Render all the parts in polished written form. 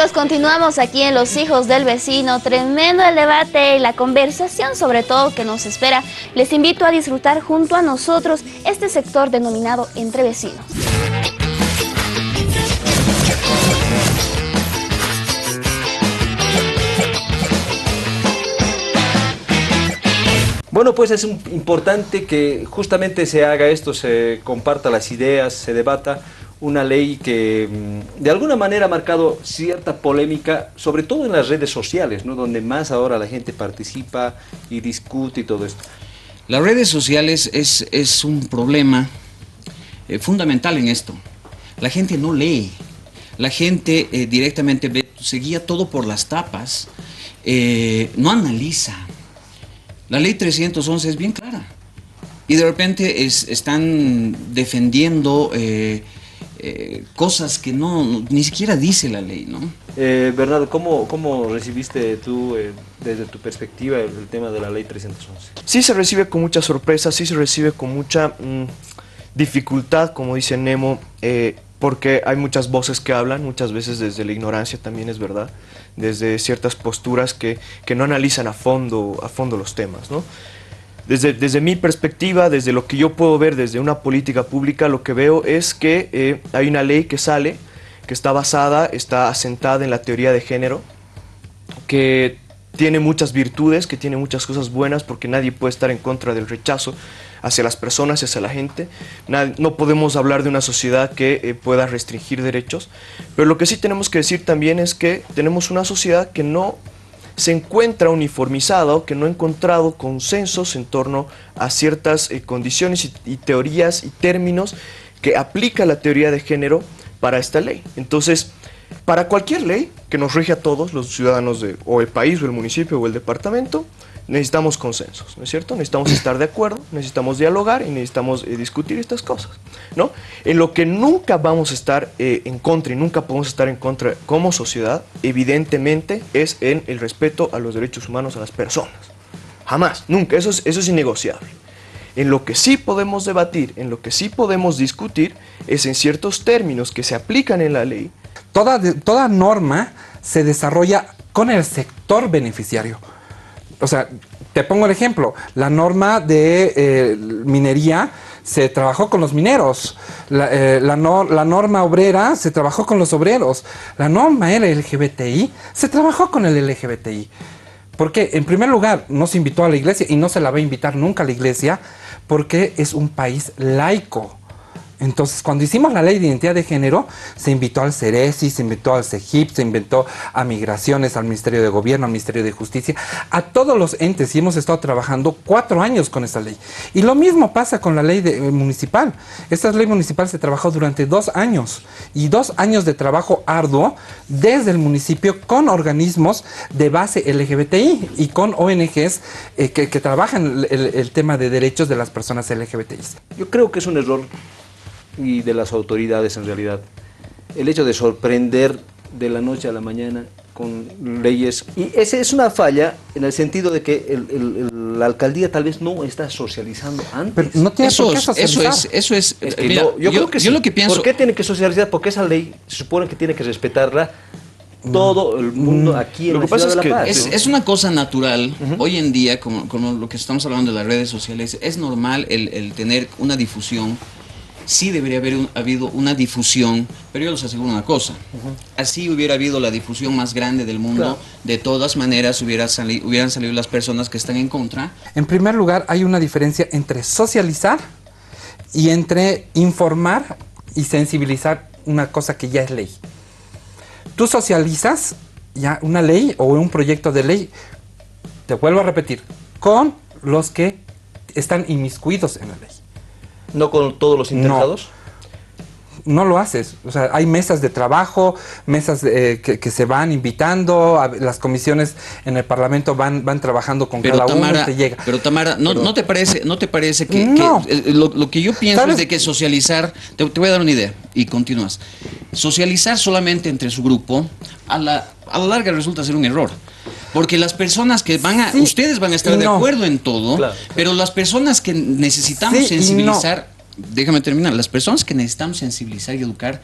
amigos, continuamos aquí en Los Hijos del Vecino. Tremendo el debate y la conversación sobre todo que nos espera. Les invito a disfrutar junto a nosotros este sector denominado Entre Vecinos. Bueno, pues es importante que justamente se haga esto, se comparta las ideas, se debata una ley que de alguna manera ha marcado cierta polémica, sobre todo en las redes sociales, ¿no? Donde más ahora la gente participa y discute y todo esto. Las redes sociales es un problema fundamental en esto. La gente no lee, la gente directamente ve, se guía todo por las tapas, no analiza. La ley 311 es bien clara y de repente están defendiendo cosas que ni siquiera dice la ley, ¿no? Bernardo, ¿cómo recibiste tú, desde tu perspectiva, el tema de la ley 311? Sí se recibe con mucha sorpresa, sí se recibe con mucha dificultad, como dice Nemo, porque hay muchas voces que hablan, muchas veces desde la ignorancia también es verdad, desde ciertas posturas que no analizan a fondo los temas, ¿no? Desde mi perspectiva, desde lo que yo puedo ver desde una política pública, lo que veo es que hay una ley que sale, que está asentada en la teoría de género, que tiene muchas virtudes, que tiene muchas cosas buenas, porque nadie puede estar en contra del rechazo hacia las personas, hacia la gente. No podemos hablar de una sociedad que pueda restringir derechos, pero lo que sí tenemos que decir también es que tenemos una sociedad que no se encuentra uniformizada o que no ha encontrado consensos en torno a ciertas condiciones y teorías y términos que aplica la teoría de género para esta ley. Entonces, para cualquier ley que nos rige a todos los ciudadanos o el país o el municipio o el departamento, necesitamos consensos, ¿no es cierto? Necesitamos estar de acuerdo, necesitamos dialogar y necesitamos discutir estas cosas, ¿no? En lo que nunca vamos a estar en contra y nunca podemos estar en contra como sociedad, evidentemente, es en el respeto a los derechos humanos a las personas. Jamás, nunca, eso es innegociable. En lo que sí podemos debatir, en lo que sí podemos discutir, es en ciertos términos que se aplican en la ley. Toda norma se desarrolla con el sector beneficiario. O sea, te pongo el ejemplo, la norma de minería se trabajó con los mineros, la norma obrera se trabajó con los obreros, la norma LGBTI se trabajó con el LGBTI. Porque, en primer lugar, no se invitó a la iglesia y no se la va a invitar nunca a la iglesia porque es un país laico. Entonces, cuando hicimos la ley de identidad de género, se invitó al CERESI, se invitó al CEGIP, se invitó a Migraciones, al Ministerio de Gobierno, al Ministerio de Justicia, a todos los entes, y hemos estado trabajando 4 años con esta ley. Y lo mismo pasa con la ley municipal. Esta ley municipal se trabajó durante 2 años, y 2 años de trabajo arduo desde el municipio con organismos de base LGBTI y con ONGs que trabajan el tema de derechos de las personas LGBTI. Yo creo que es un error y de las autoridades en realidad, el hecho de sorprender de la noche a la mañana con leyes, y esa es una falla en el sentido de que la alcaldía tal vez no está socializando antes. Pero no tiene por qué socializar. Eso es Mira, no, yo creo que sí. Lo que pienso... ¿Por qué tiene que socializar? Porque esa ley se supone que tiene que respetarla todo el mundo aquí en la ciudad de La Paz. Es una cosa natural. Hoy en día, como lo que estamos hablando de las redes sociales, es normal el tener una difusión. Sí debería haber habido una difusión, pero yo les aseguro una cosa, así hubiera habido la difusión más grande del mundo, claro, de todas maneras hubieran salido las personas que están en contra. En primer lugar, hay una diferencia entre socializar y entre informar y sensibilizar una cosa que ya es ley. Tú socializas ya una ley o un proyecto de ley, te vuelvo a repetir, con los que están inmiscuidos en la ley. ¿No con todos los interesados? No lo haces. O sea, hay mesas de trabajo, mesas que se van invitando, las comisiones en el Parlamento van trabajando con cada uno y te llega. Pero Tamara, ¿no te parece que, no, lo que yo pienso es de que socializar, te voy a dar una idea y continúas. Socializar solamente entre su grupo, a la larga resulta ser un error. Porque las personas que ustedes van a estar de acuerdo en todo, claro, pero las personas que necesitamos sensibilizar, déjame terminar, las personas que necesitamos sensibilizar y educar,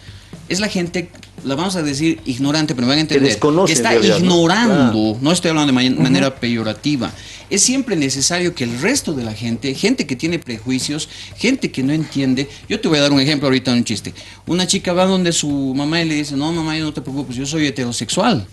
es la gente la vamos a decir ignorante, pero me van a entender, desconoce que está en realidad, ignorando, ¿no? no estoy hablando de manera peyorativa. Es siempre necesario que el resto de la gente que tiene prejuicios, gente que no entiende, yo te voy a dar un ejemplo ahorita, un chiste. Una chica va donde su mamá y le dice, no mamá, no te preocupes, yo soy heterosexual.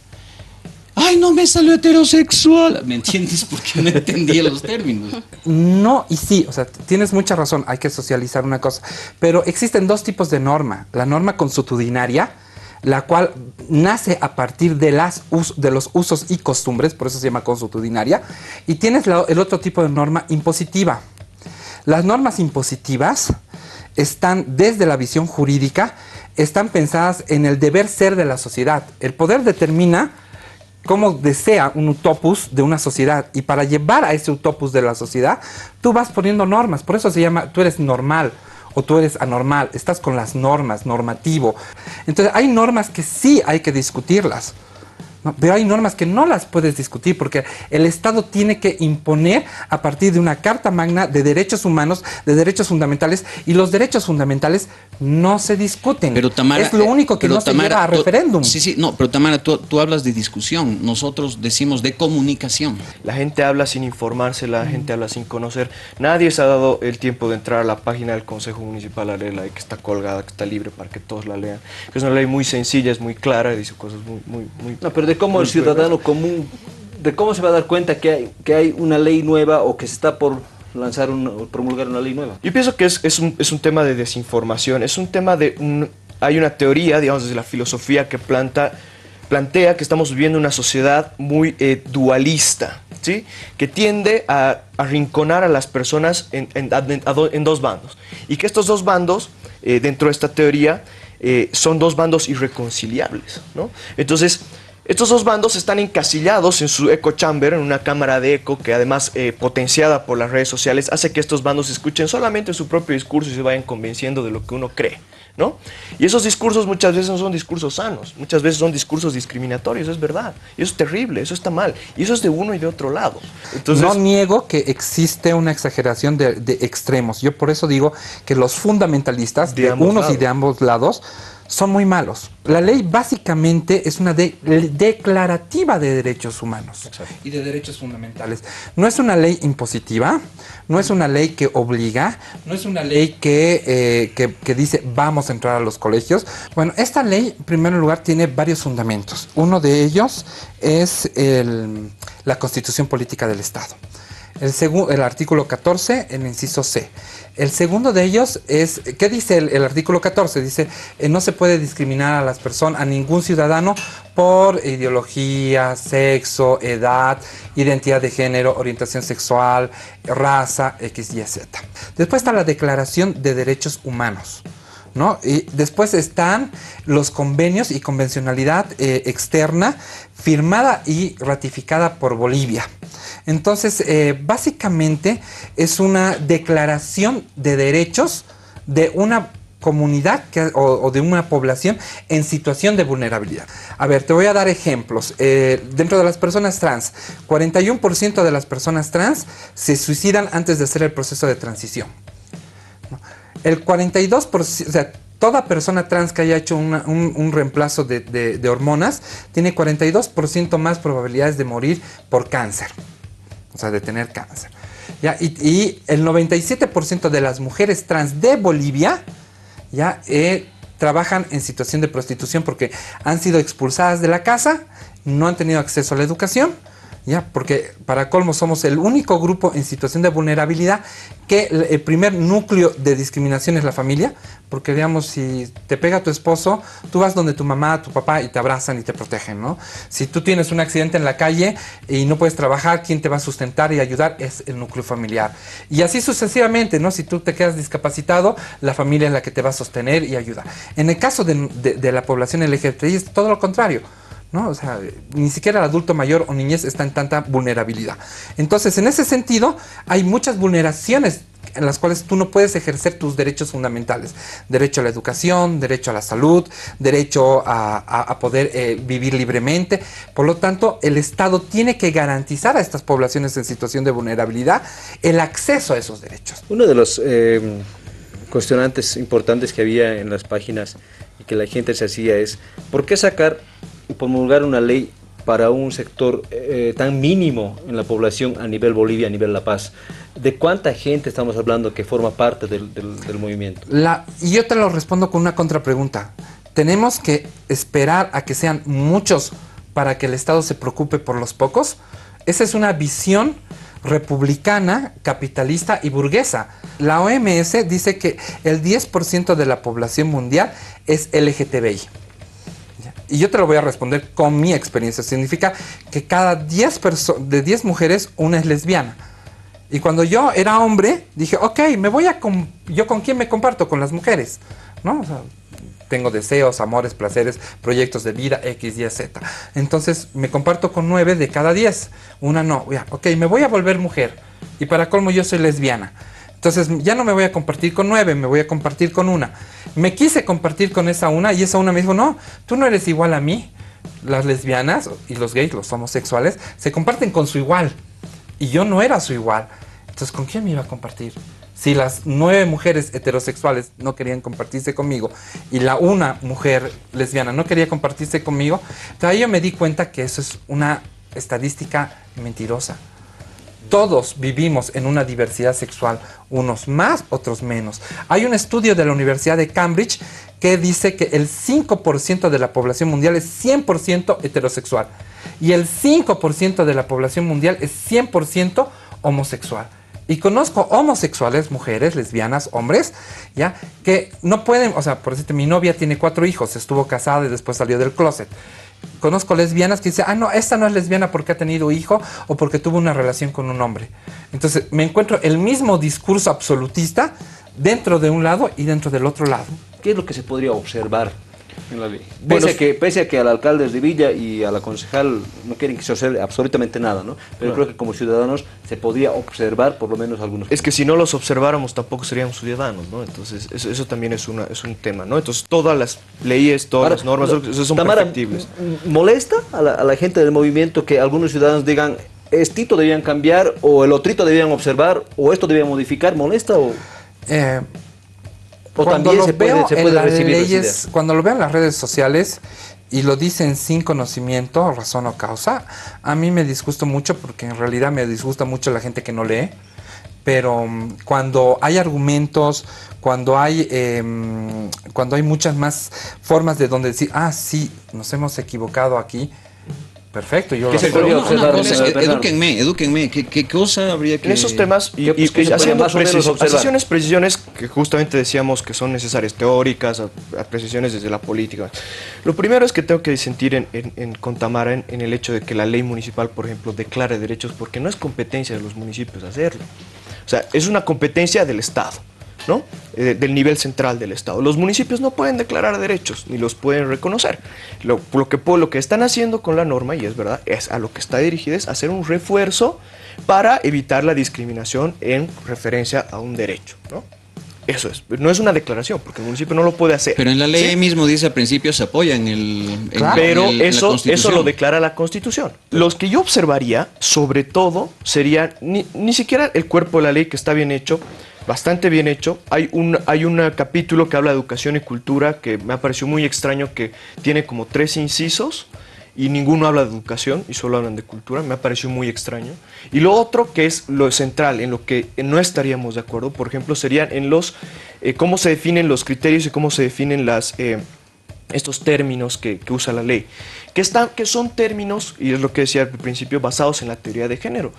¡Ay, no me salió heterosexual! ¿Me entiendes? Porque no entendía los términos. No y sí, o sea, tienes mucha razón, hay que socializar una cosa. Pero existen dos tipos de norma. La norma consuetudinaria, la cual nace a partir de los usos y costumbres, por eso se llama consuetudinaria. Y tienes el otro tipo de norma impositiva. Las normas impositivas están, desde la visión jurídica, están pensadas en el deber ser de la sociedad. El poder determina cómo desea un utopus de una sociedad, y para llevar a ese utopus de la sociedad, tú vas poniendo normas. Por eso se llama, tú eres normal o tú eres anormal, estás con las normas, normativo. Entonces hay normas que sí hay que discutirlas, ¿no? Pero hay normas que no las puedes discutir porque el Estado tiene que imponer a partir de una Carta Magna de derechos humanos, de derechos fundamentales, y los derechos fundamentales no se discuten. Pero Tamara, es lo único que no se lleva a referéndum. Sí, no, pero Tamara, tú hablas de discusión, nosotros decimos de comunicación. La gente habla sin informarse, la gente habla sin conocer. Nadie se ha dado el tiempo de entrar a la página del Consejo Municipal a leerla, que está colgada, que está libre para que todos la lean. Es una ley muy sencilla, es muy clara, dice cosas muy... No, pero de cómo el ciudadano común, de cómo se va a dar cuenta que hay una ley nueva o que se está por lanzar promulgar una ley nueva. Yo pienso que es un tema de desinformación, es un tema de... hay una teoría, digamos, desde la filosofía que plantea que estamos viviendo una sociedad muy dualista, ¿sí? Que tiende a arrinconar a las personas en dos bandos. Y que estos dos bandos, dentro de esta teoría, son dos bandos irreconciliables, ¿no? Entonces, estos dos bandos están encasillados en su echo chamber, en una cámara de eco que además potenciada por las redes sociales hace que estos bandos escuchen solamente su propio discurso y se vayan convenciendo de lo que uno cree, ¿no? Y esos discursos muchas veces no son discursos sanos, muchas veces son discursos discriminatorios, es verdad. Y eso es terrible, eso está mal. Y eso es de uno y de otro lado. Entonces, no niego que existe una exageración de extremos. Yo por eso digo que los fundamentalistas, de unos y de ambos lados, son muy malos. La ley básicamente es una declarativa de derechos humanos. Exacto. Y de derechos fundamentales. No es una ley impositiva, no es una ley que obliga, no es una ley que dice vamos a entrar a los colegios. Bueno, esta ley, en primer lugar, tiene varios fundamentos. Uno de ellos es la Constitución Política del Estado. El artículo 14, el inciso C. El segundo de ellos es, ¿qué dice el artículo 14? Dice, no se puede discriminar a las personas, a ningún ciudadano por ideología, sexo, edad, identidad de género, orientación sexual, raza, X, Y, Z. Después está la Declaración de Derechos Humanos, ¿no? Y después están los convenios y convencionalidad externa firmada y ratificada por Bolivia. Entonces, básicamente es una declaración de derechos de una comunidad o de una población en situación de vulnerabilidad. A ver, te voy a dar ejemplos. Dentro de las personas trans, 41% de las personas trans se suicidan antes de hacer el proceso de transición. El 42%, o sea, toda persona trans que haya hecho un reemplazo de hormonas tiene 42% más probabilidades de morir por cáncer, o sea, de tener cáncer. ¿Ya? Y el 97% de las mujeres trans de Bolivia ya trabajan en situación de prostitución porque han sido expulsadas de la casa, no han tenido acceso a la educación, ¿ya? Porque para colmo somos el único grupo en situación de vulnerabilidad que el primer núcleo de discriminación es la familia, porque digamos, si te pega tu esposo, tú vas donde tu mamá, tu papá y te abrazan y te protegen, ¿no? Si tú tienes un accidente en la calle y no puedes trabajar, ¿quién te va a sustentar y ayudar? Es el núcleo familiar. Y así sucesivamente, ¿no? Si tú te quedas discapacitado, la familia es la que te va a sostener y ayudar. En el caso de la población LGBTI es todo lo contrario, ¿no? O sea, ni siquiera el adulto mayor o niñez está en tanta vulnerabilidad. Entonces, en ese sentido, hay muchas vulneraciones en las cuales tú no puedes ejercer tus derechos fundamentales. Derecho a la educación, derecho a la salud, derecho a poder vivir libremente. Por lo tanto, el Estado tiene que garantizar a estas poblaciones en situación de vulnerabilidad el acceso a esos derechos. Uno de los cuestionantes importantes que había en las páginas y que la gente se hacía es, ¿por qué sacar y promulgar una ley para un sector tan mínimo en la población a nivel Bolivia, a nivel La Paz? ¿De cuánta gente estamos hablando que forma parte del movimiento? Y yo te lo respondo con una contrapregunta. ¿Tenemos que esperar a que sean muchos para que el Estado se preocupe por los pocos? Esa es una visión republicana, capitalista y burguesa. La OMS dice que el 10% de la población mundial es LGTBI. Y yo te lo voy a responder con mi experiencia. Significa que cada 10 mujeres, una es lesbiana. Y cuando yo era hombre, dije, ok, ¿yo con quién me comparto? Con las mujeres, ¿no? O sea, tengo deseos, amores, placeres, proyectos de vida, X, Y, Z. Entonces, me comparto con 9 de cada 10. Una no. Ya, ok, me voy a volver mujer. Y para colmo, yo soy lesbiana. Entonces, ya no me voy a compartir con 9, me voy a compartir con una. Me quise compartir con esa una y esa una me dijo, no, tú no eres igual a mí. Las lesbianas y los gays, los homosexuales, se comparten con su igual. Y yo no era su igual. Entonces, ¿con quién me iba a compartir? Si las 9 mujeres heterosexuales no querían compartirse conmigo y la una mujer lesbiana no quería compartirse conmigo, entonces ahí yo me di cuenta que eso es una estadística mentirosa. Todos vivimos en una diversidad sexual, unos más, otros menos. Hay un estudio de la Universidad de Cambridge que dice que el 5% de la población mundial es 100% heterosexual y el 5% de la población mundial es 100% homosexual. Y conozco homosexuales, mujeres, lesbianas, hombres, ya, que no pueden, o sea, por decirte, mi novia tiene 4 hijos, estuvo casada y después salió del closet. Conozco lesbianas que dicen, ah, no, esta no es lesbiana porque ha tenido hijo o porque tuvo una relación con un hombre. Entonces, me encuentro el mismo discurso absolutista dentro de un lado y dentro del otro lado. ¿Qué es lo que se podría observar en la ley? Bueno, Pese a que al alcalde de Villa y a la concejal no quieren que se observe absolutamente nada, ¿no? Pero creo que como ciudadanos se podría observar por lo menos algunos. Es que si no los observáramos tampoco seríamos ciudadanos, ¿no? Entonces eso también es un tema, ¿no? Entonces todas las leyes, todas las normas son Tamara, perfectibles. ¿molesta a la gente del movimiento que algunos ciudadanos digan estito debían cambiar o el otrito debían observar o esto debían modificar? ¿Molesta o también se puede recibir leyes? Cuando lo veo en las redes sociales y lo dicen sin conocimiento, razón o causa, a mí me disgusta mucho porque en realidad me disgusta mucho la gente que no lee. Pero cuando hay argumentos, cuando hay muchas más formas de donde decir, ah, sí, nos hemos equivocado aquí, perfecto. Yo ¿Qué se podría observar? Edúquenme, ¿qué cosa habría que...? En esos temas, y haciendo precisiones que justamente decíamos que son necesarias, teóricas, precisiones desde la política. Lo primero es que tengo que disentir con Tamara en el hecho de que la ley municipal, por ejemplo, declare derechos, porque no es competencia de los municipios hacerlo. O sea, es una competencia del Estado, ¿no? Del nivel central del Estado. Los municipios no pueden declarar derechos, ni los pueden reconocer. Lo que están haciendo con la norma, y es verdad, es a lo que está dirigida, es hacer un refuerzo para evitar la discriminación en referencia a un derecho, ¿no? Eso es, no es una declaración, porque el municipio no lo puede hacer. Pero en la ley mismo dice al principio se apoya en el... Pero eso lo declara la Constitución. Los que yo observaría, sobre todo, sería ni siquiera el cuerpo de la ley, que está bien hecho, bastante bien hecho. Hay un capítulo que habla de educación y cultura que me ha parecido muy extraño, que tiene como 3 incisos y ninguno habla de educación y solo hablan de cultura. Me ha parecido muy extraño. Y lo otro, que es lo central, en lo que no estaríamos de acuerdo, por ejemplo, serían en los cómo se definen los criterios y cómo se definen estos términos que usa la ley, que son términos, y es lo que decía al principio, basados en la teoría de género,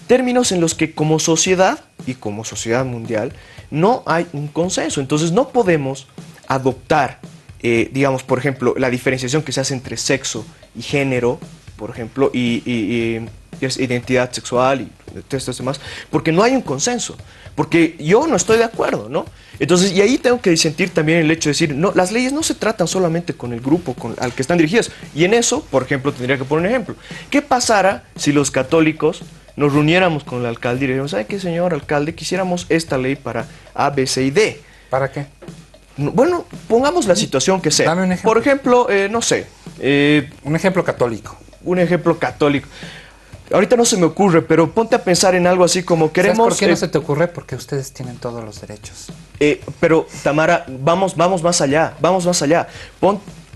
términos en los que como sociedad y como sociedad mundial no hay un consenso. Entonces no podemos adoptar, digamos, por ejemplo, la diferenciación que se hace entre sexo y género, por ejemplo, y identidad sexual y estos demás, porque no hay un consenso, porque yo no estoy de acuerdo, ¿no? Entonces, y ahí tengo que disentir también el hecho de decir, no, las leyes no se tratan solamente con el grupo al que están dirigidas, y en eso, por ejemplo, tendría que poner un ejemplo. ¿Qué pasara si los católicos nos reuniéramos con el alcalde y diríamos, ¿sabe qué, señor alcalde? Quisiéramos esta ley para A, B, C y D. ¿Para qué? Bueno, pongamos la situación que sea. Dame un ejemplo. Por ejemplo, no sé. Un ejemplo católico. Un ejemplo católico. Ahorita no se me ocurre, pero ponte a pensar en algo así como queremos... ¿Sabes por qué no se te ocurre? Porque ustedes tienen todos los derechos. Pero, Tamara, vamos más allá, vamos más allá.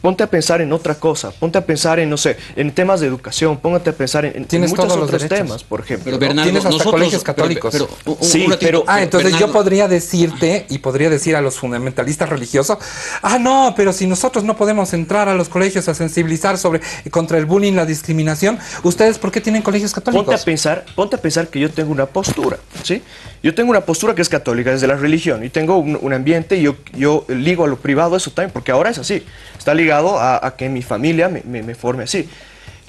Ponte a pensar en otra cosa, ponte a pensar en, no sé, en temas de educación, póngate a pensar en muchos otros temas, por ejemplo. Pero Bernardo, tienes hasta colegios católicos. Sí, pero entonces Bernardo, yo podría decirte y podría decir a los fundamentalistas religiosos, no, pero si nosotros no podemos entrar a los colegios a sensibilizar contra el bullying, la discriminación, ¿ustedes por qué tienen colegios católicos? Ponte a pensar que yo tengo una postura, ¿sí? Yo tengo una postura que es católica desde la religión y tengo un ambiente y yo ligo a lo privado eso también, porque ahora es así, está ligado a que mi familia me forme así.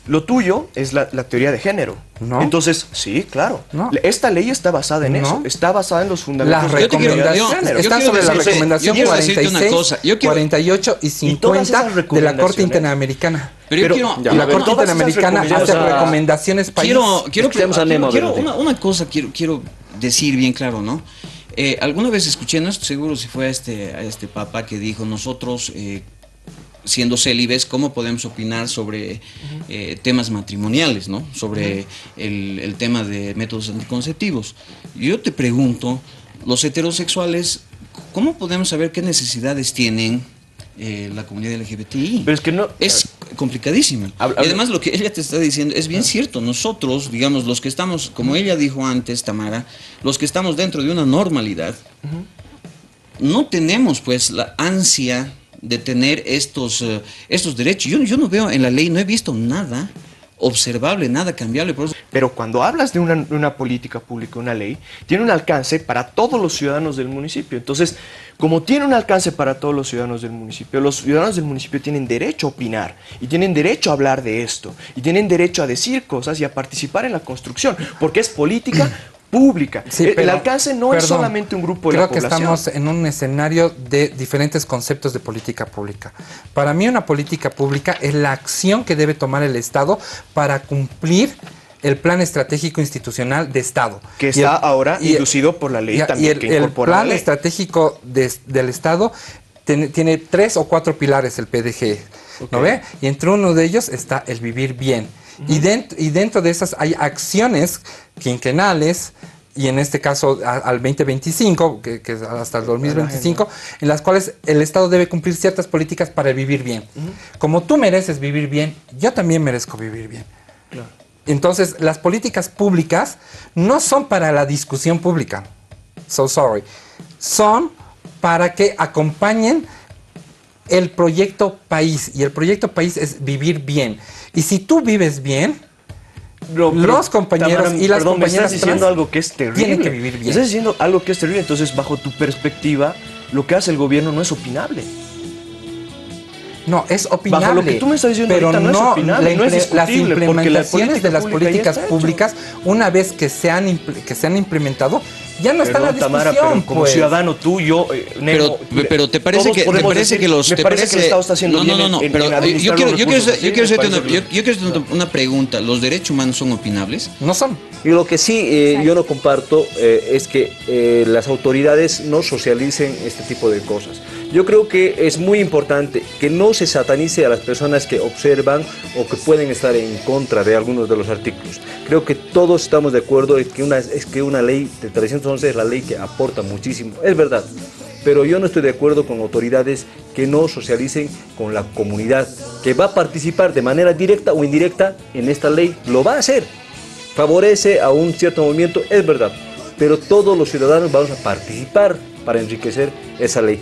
Lo tuyo es la teoría de género. ¿No? Entonces, sí, claro. No. Esta ley está basada en eso, está basada en los fundamentos Las de la teoría de recomendaciones género. están sobre la decirte- recomendación yo quiero decirte una 46, cosa, yo quiero- 48 y Y todas 50 esas de la Corte recomendaciones- Interamericana. Pero yo quiero... Y la Corte todas esas Interamericana hace recomendaciones- recomendaciones país. Escuchemos a Nemo, quiero adelante. una cosa quiero decir bien claro, ¿no? Alguna vez escuché, no estoy seguro si fue a este papa que dijo, nosotros, siendo célibes, ¿cómo podemos opinar sobre temas matrimoniales, ¿no? Sobre el tema de métodos anticonceptivos. Yo te pregunto, los heterosexuales, ¿cómo podemos saber qué necesidades tienen la comunidad LGBTI? Pero es que no... Es complicadísimo. Y además lo que ella te está diciendo es bien cierto. Nosotros, digamos, los que estamos, como ella dijo antes, Tamara, los que estamos dentro de una normalidad, no tenemos pues la ansia de tener estos derechos. Yo no veo en la ley, no he visto nada observable, nada cambiable. Por eso... Pero cuando hablas de una política pública, una ley, tiene un alcance para todos los ciudadanos del municipio. Entonces, como tiene un alcance para todos los ciudadanos del municipio tienen derecho a opinar y tienen derecho a hablar de esto y tienen derecho a decir cosas y a participar en la construcción, porque es política pública. Sí, El pero, alcance no es solamente un grupo de la población. Creo que estamos en un escenario de diferentes conceptos de política pública. Para mí una política pública es la acción que debe tomar el Estado para cumplir el plan estratégico institucional de Estado. Que está ahora inducido por la ley también, que incorpora la ley. El plan estratégico del Estado tiene 3 o 4 pilares, el PDG, ¿no ve? Y entre uno de ellos está el vivir bien. Y dentro de esas hay acciones quinquenales, y en este caso al 2025, que es hasta el 2025, en las cuales el Estado debe cumplir ciertas políticas para el vivir bien. Como tú mereces vivir bien, yo también merezco vivir bien. Claro. Entonces, las políticas públicas no son para la discusión pública. So sorry. Son para que acompañen el proyecto país. Y el proyecto país es vivir bien. Y si tú vives bien, los compañeros Tamara, y las perdón, compañeras me estás diciendo trans algo que es terrible. tienen que vivir bien. Me estás diciendo algo que es terrible. Entonces, bajo tu perspectiva, lo que hace el gobierno no es opinable. No, es opinable. Bajo lo que tú me estás diciendo pero ahorita no es opinable, no es las discutible, porque la implementaciones de las política políticas ya está públicas, una vez que se han implementado, ya no está en la Perdón, discusión. Tamara, pero como pues. ciudadano tú, yo, Nemo, pero te parece todos que podemos decir, que los me te parece parece que el Estado está haciendo bien en pero administrar los recursos. Sí, yo quiero me parece hacerte una pregunta. ¿Los derechos humanos son opinables? No son. Y lo que sí yo no comparto es que las autoridades no socialicen este tipo de cosas. Yo creo que es muy importante que no se satanice a las personas que observan o que pueden estar en contra de algunos de los artículos. Creo que todos estamos de acuerdo en que una ley de 311 es la ley que aporta muchísimo, es verdad. Pero yo no estoy de acuerdo con autoridades que no socialicen con la comunidad, que va a participar de manera directa o indirecta en esta ley. Lo va a hacer. Favorece a un cierto movimiento, es verdad. Pero todos los ciudadanos vamos a participar para enriquecer esa ley.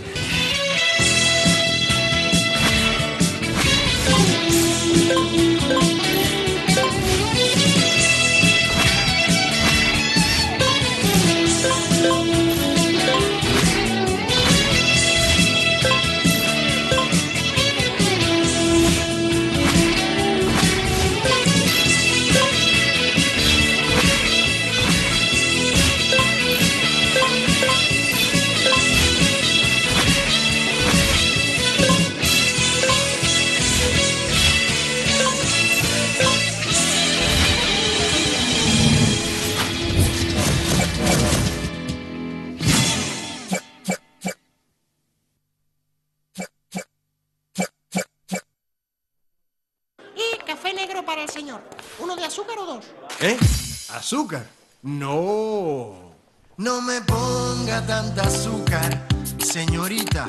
¿Uno de azúcar o dos? ¿Eh? ¿Azúcar? No. No me ponga tanta azúcar, señorita,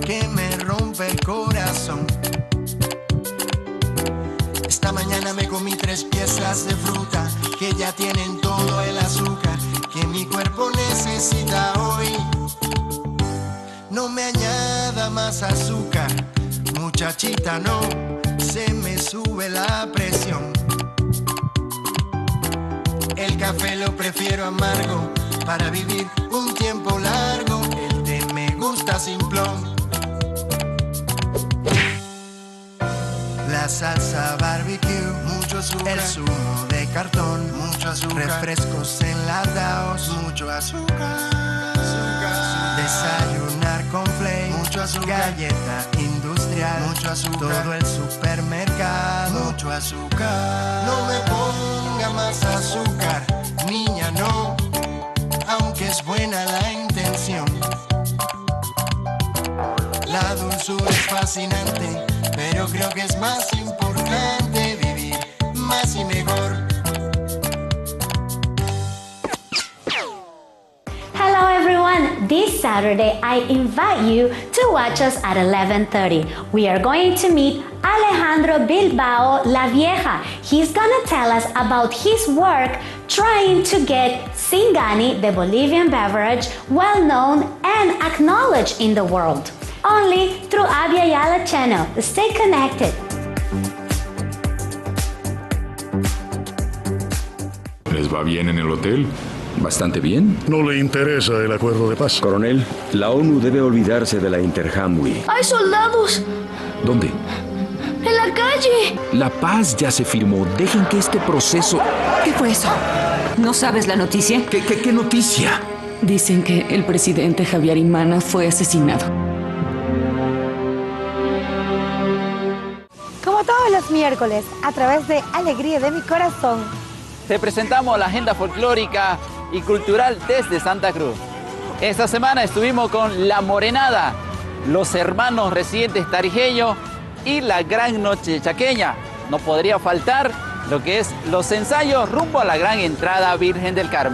que me rompe el corazón. Esta mañana me comí 3 piezas de fruta que ya tienen todo el azúcar que mi cuerpo necesita hoy. No me añada más azúcar, muchachita, no, se me sube la presión. El café lo prefiero amargo para vivir un tiempo largo. El té me gusta simplón. La salsa barbecue, mucho azúcar. El zumo de cartón, mucho azúcar. Refrescos enlatados, mucho azúcar. Desayunar con flake, mucho azúcar. Galleta industrial, mucho azúcar. Todo el supermercado, mucho azúcar. No me ponga más azúcar, niña, no, aunque es buena la intención. La dulzura es fascinante, pero creo que es más importante vivir más y mejor. Hello everyone, this Saturday I invite you to watch us at 11:30. We are going to meet Alejandro Bilbao La Vieja. He's gonna tell us about his work trying to get Singani, the Bolivian beverage, well known and acknowledged in the world. Only through Abya Yala channel. Stay connected. ¿Les va bien en el hotel? Bastante bien. No le interesa el acuerdo de paz. Coronel, la ONU debe olvidarse de la Interhamwe. ¡Hay soldados! ¿Dónde? ¡En la calle! La paz ya se firmó. Dejen que este proceso... ¿Qué fue eso? ¿No sabes la noticia? ¿Qué noticia? Dicen que el presidente Javier Imana fue asesinado. Como todos los miércoles, a través de Alegría de mi Corazón, te presentamos la agenda folclórica y cultural desde Santa Cruz. Esta semana estuvimos con La Morenada, los hermanos residentes tarijeños y la Gran Noche Chaqueña. No podría faltar lo que es los ensayos rumbo a la gran entrada Virgen del Carmen.